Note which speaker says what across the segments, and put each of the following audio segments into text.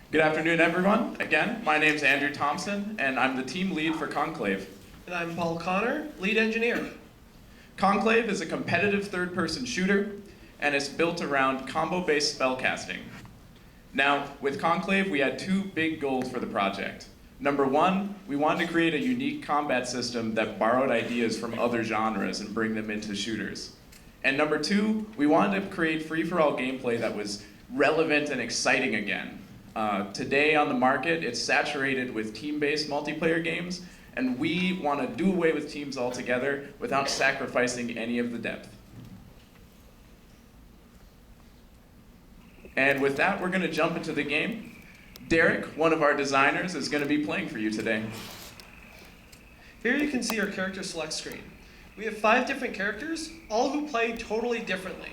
Speaker 1: Good afternoon, everyone. Again, my name's Andrew Thompson, and I'm the team lead for Conclave.
Speaker 2: And I'm Paul Connor, lead engineer.
Speaker 1: Conclave is a competitive third-person shooter, and it's built around combo-based spellcasting. Now, with Conclave, we had two big goals for the project. Number one, we wanted to create a unique combat system that borrowed ideas from other genres and bring them into shooters. And number two, we wanted to create free-for-all gameplay that was relevant and exciting again. Today on the market, it's saturated with team-based multiplayer games, and we want to do away with teams altogether without sacrificing any of the depth. And with that, we're going to jump into the game. Derek, one of our designers, is going to be playing for you today.
Speaker 2: Here you can see our character select screen. We have 5 different characters, all who play totally differently.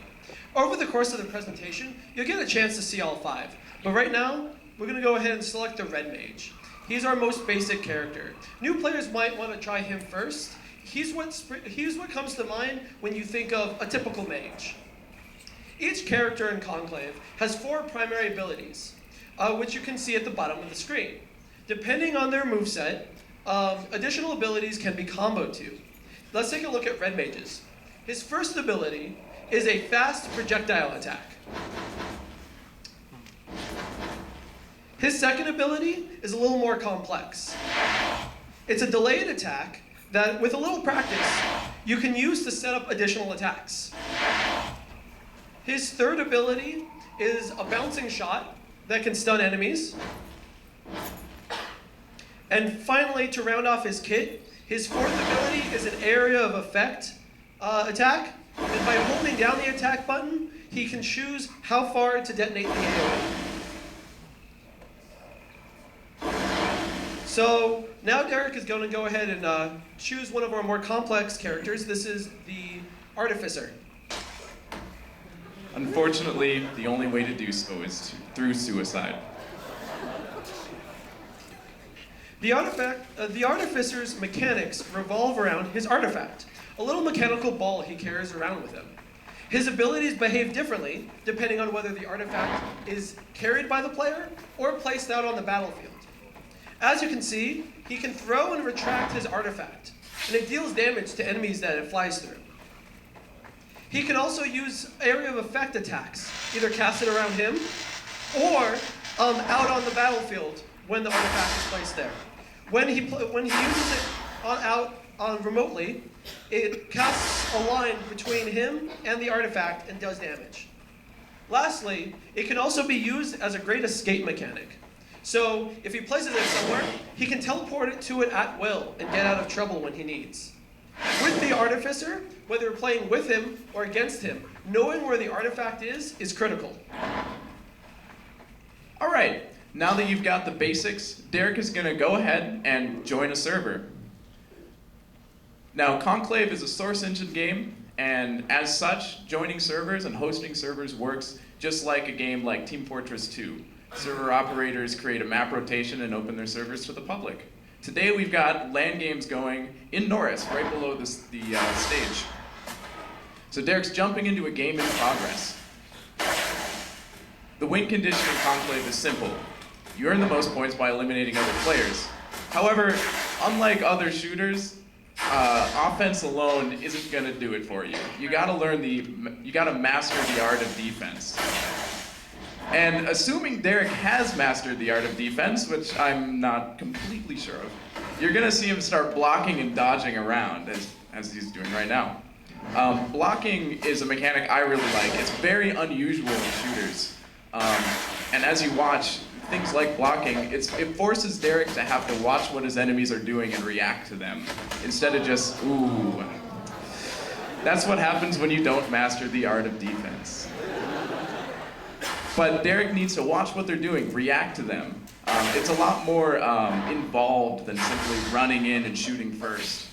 Speaker 2: Over the course of the presentation, you'll get a chance to see all 5. But right now, we're going to go ahead and select the Red Mage. He's our most basic character. New players might want to try him first. He's what comes to mind when you think of a typical mage. Each character in Conclave has 4 primary abilities, which you can see at the bottom of the screen. Depending on their moveset, additional abilities can be comboed to. Let's take a look at Red Mage's. His first ability is a fast projectile attack. His second ability is a little more complex. It's a delayed attack that, with a little practice, you can use to set up additional attacks. His third ability is a bouncing shot that can stun enemies. And finally, to round off his kit, his fourth ability is an area of effect attack. And by holding down the attack button, he can choose how far to detonate the AoE. So now Derek is going to go ahead and choose one of our more complex characters. This is the Artificer.
Speaker 1: Unfortunately, the only way to do so is through suicide.
Speaker 2: The Artificer's mechanics revolve around his artifact, a little mechanical ball he carries around with him. His abilities behave differently depending on whether the artifact is carried by the player or placed out on the battlefield. As you can see, he can throw and retract his artifact, and it deals damage to enemies that it flies through. He can also use area of effect attacks, either cast it around him or out on the battlefield when the artifact is placed there. When he uses it out remotely, it casts a line between him and the artifact and does damage. Lastly, it can also be used as a great escape mechanic. So if he places it somewhere, he can teleport it to it at will and get out of trouble when he needs. With the Artificer, whether you're playing with him or against him, knowing where the artifact is critical.
Speaker 1: All right, now that you've got the basics, Derek is going to go ahead and join a server. Now, Conclave is a source engine game, and as such, joining servers and hosting servers works just like a game like Team Fortress 2. Server operators create a map rotation and open their servers to the public. Today we've got LAN games going in Norris, right below the stage. So Derek's jumping into a game in progress. The win condition in Conclave is simple. You earn the most points by eliminating other players. However, unlike other shooters, offense alone isn't going to do it for you. You got to master the art of defense. And assuming Derek has mastered the art of defense, which I'm not completely sure of, you're going to see him start blocking and dodging around, as he's doing right now. Blocking is a mechanic I really like. It's very unusual in shooters. And as you watch, things like blocking, it forces Derek to have to watch what his enemies are doing and react to them, instead of just, ooh. That's what happens when you don't master the art of defense. But Derek needs to watch what they're doing, react to them. It's a lot more involved than simply running in and shooting first.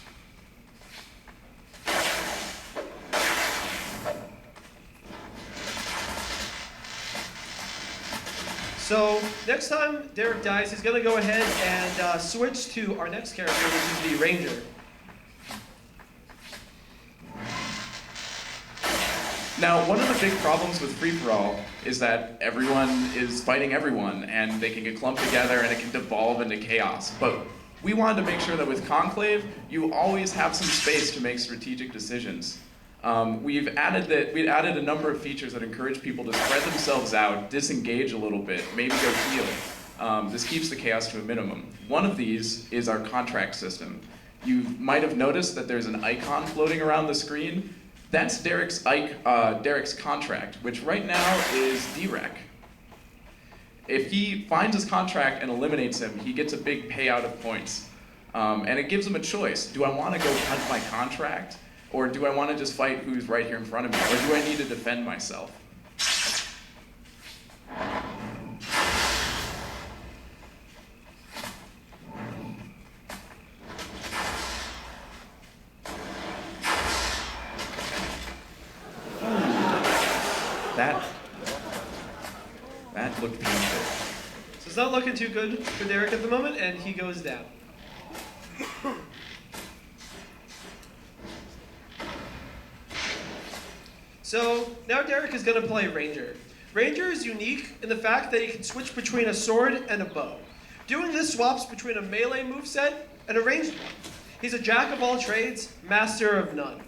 Speaker 2: So next time Derek dies, he's going to go ahead and switch to our next character, which is the Ranger.
Speaker 1: Now, one of the big problems with free-for-all is that everyone is fighting everyone, and they can get clumped together, and it can devolve into chaos. But we wanted to make sure that with Conclave, you always have some space to make strategic decisions. We've added a number of features that encourage people to spread themselves out, disengage a little bit, maybe go heal. This keeps the chaos to a minimum. One of these is our contract system. You might have noticed that there's an icon floating around the screen. That's Derek's contract, which right now is Derek. If he finds his contract and eliminates him, he gets a big payout of points. And it gives him a choice. Do I want to go hunt my contract? Or do I want to just fight who's right here in front of me? Or do I need to defend myself? That looked painful.
Speaker 2: So it's not looking too good for Derek at the moment, and he goes down. So now Derek is going to play Ranger. Ranger is unique in the fact that he can switch between a sword and a bow. Doing this swaps between a melee moveset and a ranged one. He's a jack of all trades, master of none.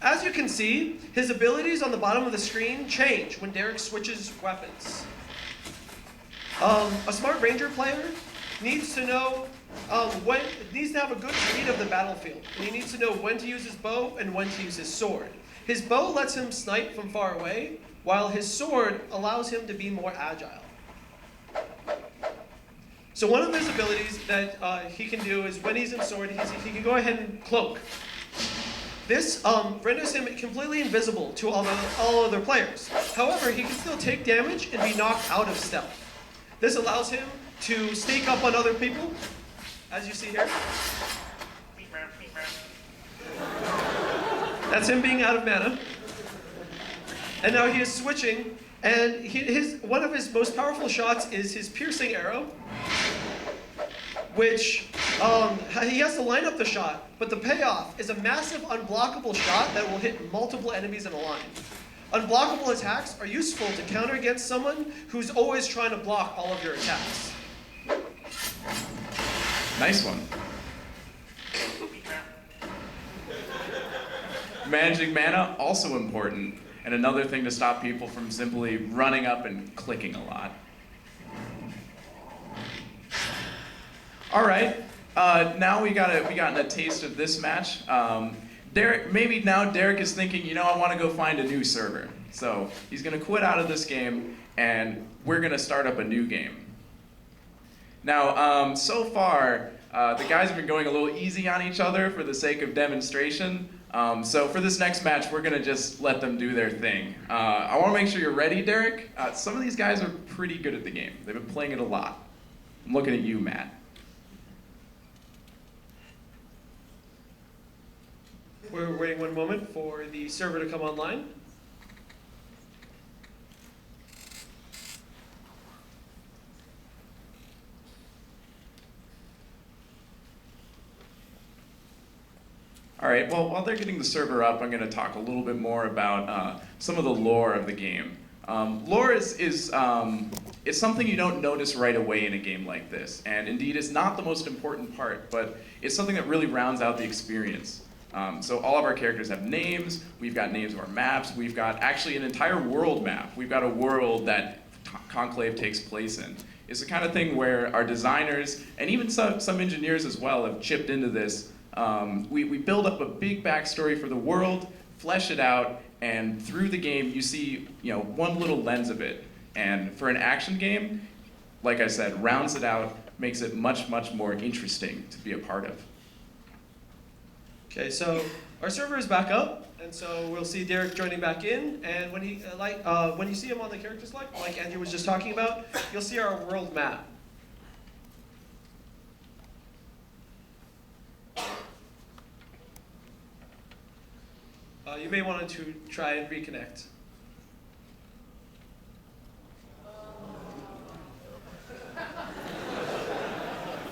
Speaker 2: As you can see, his abilities on the bottom of the screen change when Derek switches weapons. A smart Ranger player needs to know needs to have a good read of the battlefield, and he needs to know when to use his bow and when to use his sword. His bow lets him snipe from far away, while his sword allows him to be more agile. So one of his abilities that he can do is when he's in sword, he can go ahead and cloak. This renders him completely invisible to all other players. However, he can still take damage and be knocked out of stealth. This allows him to sneak up on other people, as you see here. That's him being out of mana. And now he is switching, and one of his most powerful shots is his piercing arrow, which he has to line up the shot, but the payoff is a massive unblockable shot that will hit multiple enemies in a line. Unblockable attacks are useful to counter against someone who's always trying to block all of your attacks.
Speaker 1: Nice one. Managing mana, also important, and another thing to stop people from simply running up and clicking a lot. All right, now we gotten a taste of this match. Maybe now Derek is thinking, I want to go find a new server. So he's going to quit out of this game, and we're going to start up a new game. Now, so far, the guys have been going a little easy on each other for the sake of demonstration. So for this next match, we're going to just let them do their thing. I want to make sure you're ready, Derek. Some of these guys are pretty good at the game. They've been playing it a lot. I'm looking at you, Matt.
Speaker 2: We're waiting one moment for the server to come online.
Speaker 1: All right, well, while they're getting the server up, I'm going to talk a little bit more about some of the lore of the game. Lore is something you don't notice right away in a game like this, and indeed is not the most important part, but it's something that really rounds out the experience. So all of our characters have names, we've got names of our maps, we've got actually an entire world map. We've got a world that Conclave takes place in. It's the kind of thing where our designers, and even some engineers as well, have chipped into this. We build up a big backstory for the world, flesh it out, and through the game you see one little lens of it. And for an action game, like I said, rounds it out, makes it much, much more interesting to be a part of.
Speaker 2: Okay, so our server is back up, and so we'll see Derek joining back in. And when when you see him on the character select, like Andrew was just talking about, you'll see our world map. You may want to try and reconnect.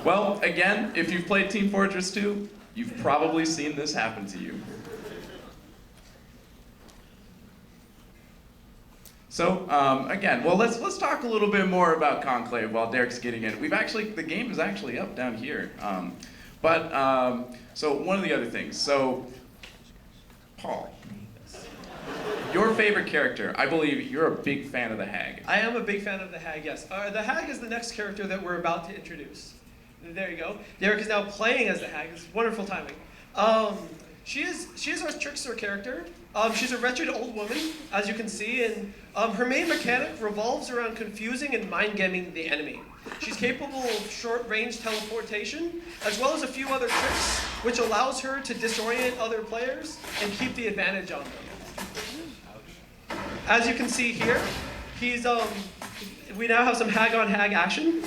Speaker 1: Well, again, if you've played Team Fortress 2, you've probably seen this happen to you. So again, well, let's talk a little bit more about Conclave while Derek's getting in. The game is actually up down here. So one of the other things. So Paul, your favorite character. I believe you're a big fan of the Hag.
Speaker 2: I am a big fan of the Hag, yes. The Hag is the next character that we're about to introduce. There you go. Derek is now playing as the Hag. It's wonderful timing. She is our trickster character. She's a wretched old woman, as you can see, and her main mechanic revolves around confusing and mind-gaming the enemy. She's capable of short-range teleportation, as well as a few other tricks, which allows her to disorient other players and keep the advantage on them. As you can see here, we now have some Hag-on-Hag action.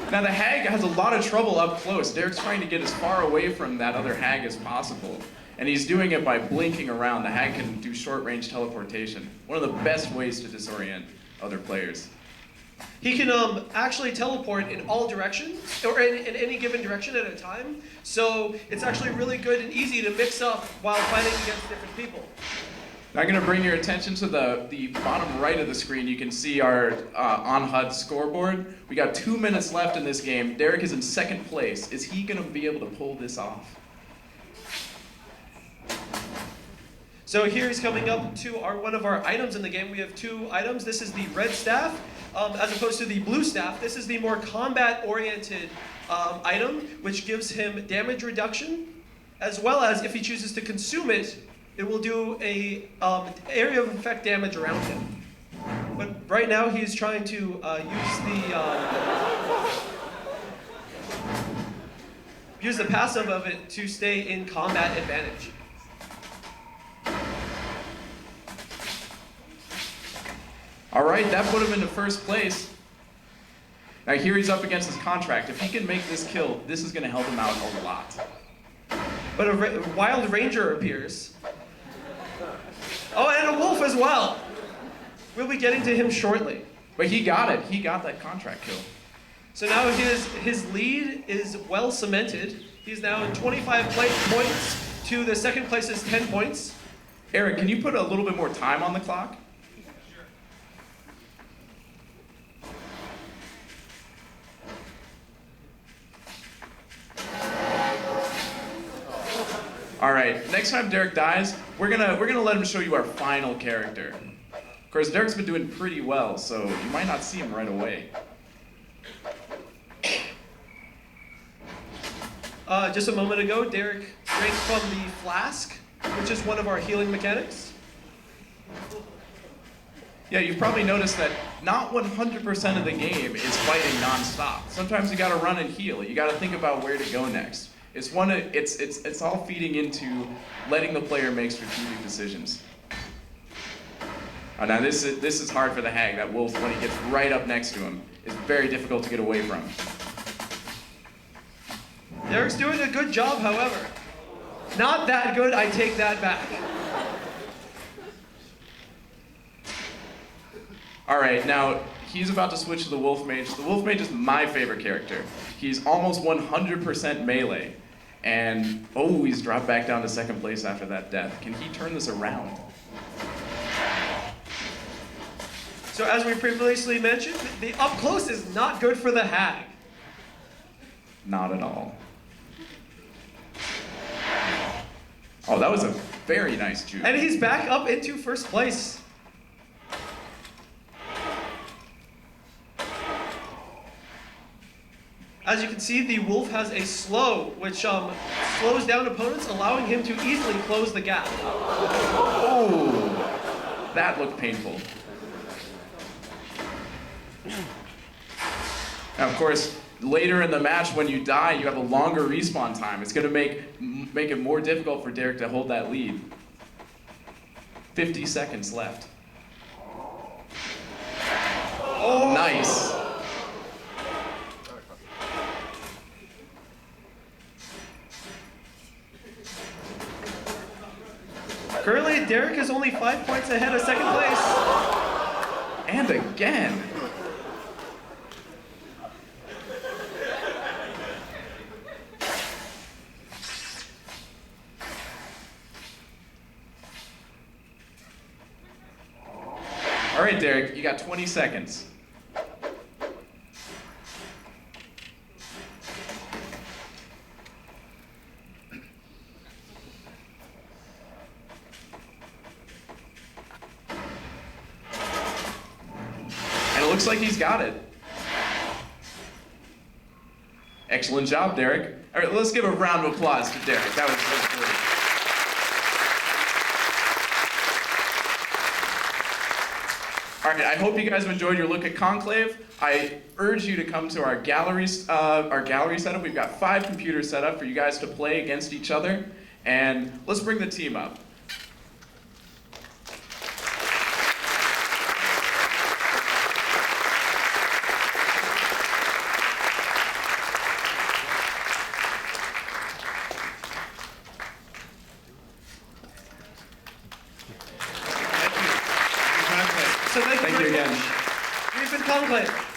Speaker 1: Now the Hag has a lot of trouble up close. Derek's trying to get as far away from that other Hag as possible. And he's doing it by blinking around. The Hag can do short-range teleportation. One of the best ways to disorient other players.
Speaker 2: He can actually teleport in all directions, or in any given direction at a time. So it's actually really good and easy to mix up while fighting against different people.
Speaker 1: Now I'm going to bring your attention to the bottom right of the screen. You can see our on HUD scoreboard. We got 2 minutes left in this game. Derek is in second place. Is he going to be able to pull this off?
Speaker 2: So here he's coming up to one of our items in the game. We have 2 items. This is the red staff, as opposed to the blue staff. This is the more combat-oriented item, which gives him damage reduction, as well as if he chooses to consume it, it will do a area of effect damage around him. But right now he's trying to use the passive of it to stay in combat advantage.
Speaker 1: All right, that put him into first place. Now here he's up against his contract. If he can make this kill, this is going to help him out a lot.
Speaker 2: But a wild ranger appears. Oh, and a wolf as well. We'll be getting to him shortly.
Speaker 1: But he got it. He got that contract kill.
Speaker 2: So now his lead is well cemented. He's now in 25 points to the second place's 10 points.
Speaker 1: Eric, can you put a little bit more time on the clock? All right, next time Derek dies, we're gonna let him show you our final character. Of course, Derek's been doing pretty well, so you might not see him right away.
Speaker 2: Just a moment ago, Derek drank from the flask, which is one of our healing mechanics.
Speaker 1: Yeah, you've probably noticed that not 100% of the game is fighting non-stop. Sometimes you gotta run and heal. You gotta think about where to go next. It's all feeding into letting the player make strategic decisions. Now this is hard for the Hag. That wolf, when he gets right up next to him, is very difficult to get away from.
Speaker 2: Derek's doing a good job, however. Not that good, I take that back.
Speaker 1: All right, now he's about to switch to the Wolf Mage. The Wolf Mage is my favorite character. He's almost 100% melee. And, oh, he's dropped back down to second place after that death. Can he turn this around?
Speaker 2: So as we previously mentioned, the up close is not good for the Hag.
Speaker 1: Not at all. Oh, that was a very nice juke.
Speaker 2: And he's back up into first place. As you can see, the wolf has a slow, which slows down opponents, allowing him to easily close the gap.
Speaker 1: Oh, that looked painful. Now, of course, later in the match when you die, you have a longer respawn time. It's going to make it more difficult for Derek to hold that lead. 50 seconds left. Oh, nice.
Speaker 2: Currently, Derek is only 5 points ahead of second place.
Speaker 1: And again. You got 20 seconds. And it looks like he's got it. Excellent job, Derek. All right, let's give a round of applause to Derek. That was great. All right, I hope you guys enjoyed your look at Conclave. I urge you to come to our gallery setup. We've got 5 computers set up for you guys to play against each other. And let's bring the team up.
Speaker 2: So thank you
Speaker 1: Thank you
Speaker 2: very
Speaker 1: again.
Speaker 2: much. We've been Conclave.